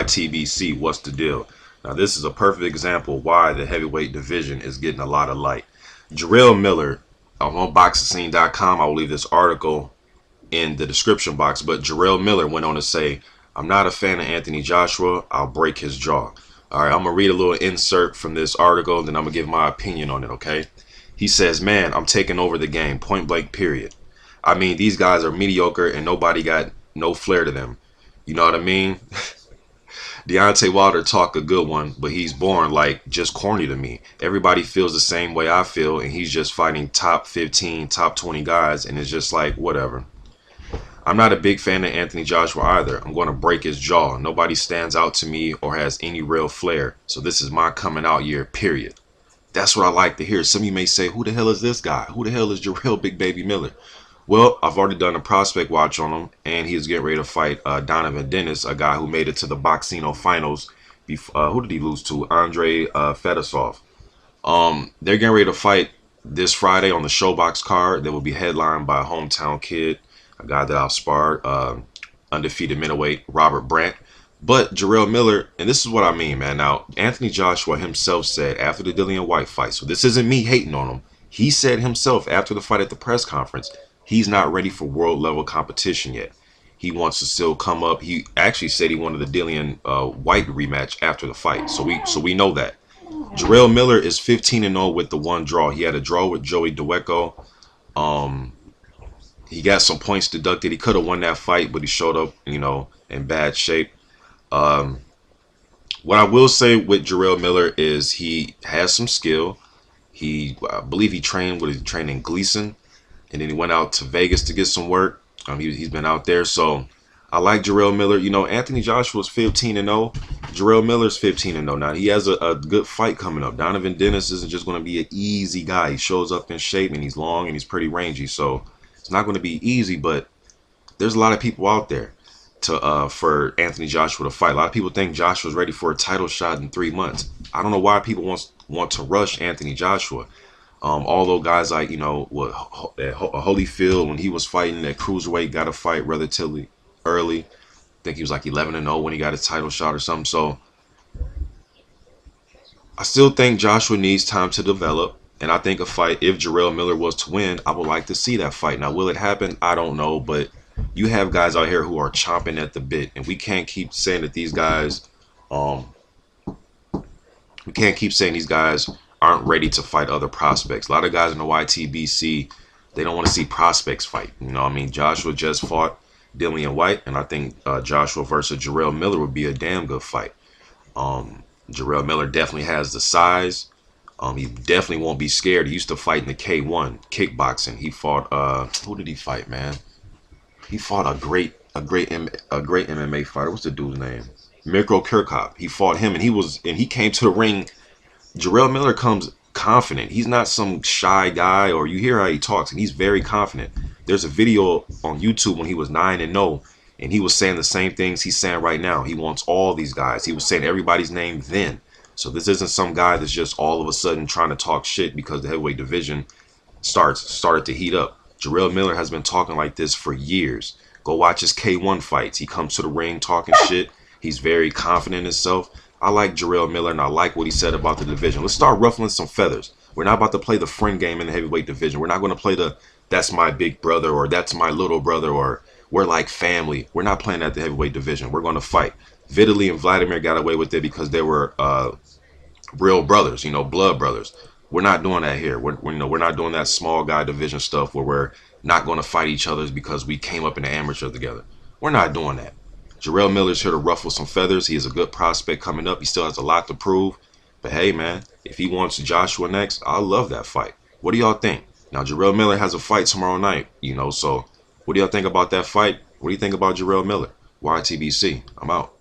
YTBC, what's the deal? Now, this is a perfect example why the heavyweight division is getting a lot of light. Jarrell Miller, I'm on boxing.com. I will leave this article in the description box. But Jarrell Miller went on to say, I'm not a fan of Anthony Joshua. I'll break his jaw. All right, I'm going to read a little insert from this article, then I'm going to give my opinion on it, okay? He says, man, I'm taking over the game, point blank, period. I mean, these guys are mediocre and nobody got no flair to them. You know what I mean? Deontay Wilder talk a good one, but he's born like just corny to me. Everybody feels the same way I feel, and he's just fighting top 15, top 20 guys, and it's just like, whatever. I'm not a big fan of Anthony Joshua either. I'm going to break his jaw. Nobody stands out to me or has any real flair. So this is my coming out year, period. That's what I like to hear. Some of you may say, who the hell is this guy? Who the hell is Jarrell Big Baby Miller? Well, I've already done a prospect watch on him, and he's getting ready to fight Donovan Dennis, a guy who made it to the Boxino finals. Who did he lose to? Andre Fedosov. They're getting ready to fight this Friday on the Showbox card. That will be headlined by a hometown kid, a guy that I've sparred, undefeated middleweight, Robert Brandt. But Jarrell Miller, and this is what I mean, man. Now, Anthony Joshua himself said after the Dillian White fight, so this isn't me hating on him. He said himself after the fight at the press conference, he's not ready for world level competition yet. He wants to still come up. He actually said he wanted the Dillian White rematch after the fight. So we know that. Jarrell Miller is 15-0 with the one draw. He had a draw with Joey Dweko. He got some points deducted. He could have won that fight, but he showed up, in bad shape. What I will say with Jarrell Miller is he has some skill. I believe he trained in Gleason, and then he went out to Vegas to get some work. He's been out there, so I like Jarrell Miller. Anthony Joshua's 15-0. Jarrell Miller's 15-0. Now he has a good fight coming up. Donovan Dennis isn't just going to be an easy guy. He shows up in shape, and he's long and he's pretty rangy, so it's not going to be easy. But there's a lot of people out there for Anthony Joshua to fight. A lot of people think Joshua's ready for a title shot in 3 months. I don't know why people want to rush Anthony Joshua. Although guys like, Holyfield, when he was fighting at cruiserweight, got a fight relatively early. I think he was like 11-0 when he got his title shot or something. So I still think Joshua needs time to develop. And I think a fight, if Jarrell Miller was to win, I would like to see that fight. Now, will it happen? I don't know. But you have guys out here who are chomping at the bit. And we can't keep saying that these guys, aren't ready to fight other prospects. A lot of guys in the YTBC, they don't want to see prospects fight. Joshua just fought Dillian White, and I think Joshua versus Jarrell Miller would be a damn good fight. Jarrell Miller definitely has the size. He definitely won't be scared. He used to fight in the K1 kickboxing. He fought who did he fight, man? He fought a great MMA fighter. What's the dude's name? Mirko Kirkop. He fought him, and he came to the ring. Jarrell Miller comes confident. He's not some shy guy, or you hear how he talks, and he's very confident. There's a video on YouTube when he was 9-0, and he was saying the same things he's saying right now. He wants all these guys. He was saying everybody's name then. So this isn't some guy that's just all of a sudden trying to talk shit because the heavyweight division started to heat up. Jarrell Miller has been talking like this for years. Go watch his K1 fights. He comes to the ring talking shit. He's very confident in himself. I like Jarrell Miller, and I like what he said about the division. Let's start ruffling some feathers. We're not about to play the friend game in the heavyweight division. We're not going to play that's my big brother, or that's my little brother, or we're like family. We're not playing at the heavyweight division. We're going to fight. Vitaly and Vladimir got away with it because they were real brothers, blood brothers. We're not doing that here. We're not doing that small guy division stuff where we're not going to fight each other because we came up in the amateur together. We're not doing that. Jarrell Miller's here to ruffle some feathers. He is a good prospect coming up. He still has a lot to prove. But hey, man, if he wants Joshua next, I love that fight. What do y'all think? Now, Jarrell Miller has a fight tomorrow night, so what do y'all think about that fight? What do you think about Jarrell Miller? YTBC, I'm out.